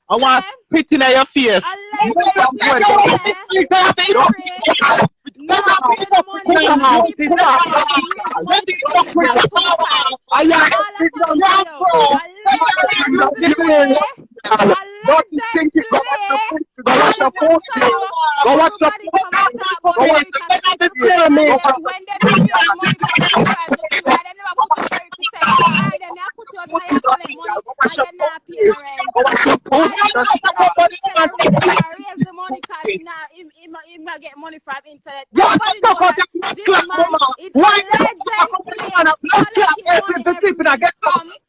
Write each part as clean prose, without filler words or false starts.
I want spit in your face. Don't you think you go watch your post? Go watch your get money from internet.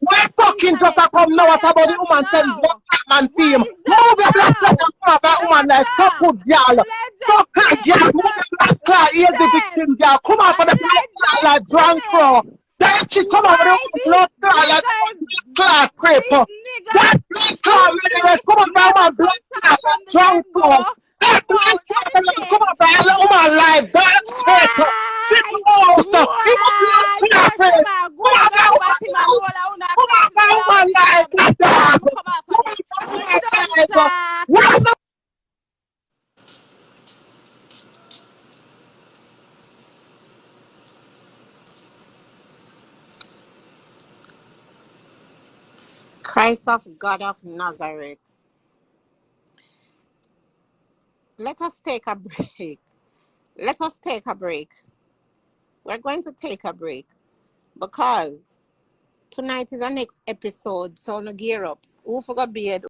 Where fucking just come now about the woman send man team. Move your black cloth and that woman like stop put y'all. Stop y'all. Move your black cloth. Here's the victim y'all. Come out for the black cloth like drunk crow. That shit come out with the blood cloth like black cloth creeper. That black cloth really come on down my black cloth drunk crow. That black cloth come on down let woman live. That's it. People stuff. People black cloth. Come on down. Come on down woman live. That dog. Christ of God of Nazareth. Let us take a break. Let us take a break. We're going to take a break because tonight is our next episode. So no gear up. Who forgot beard?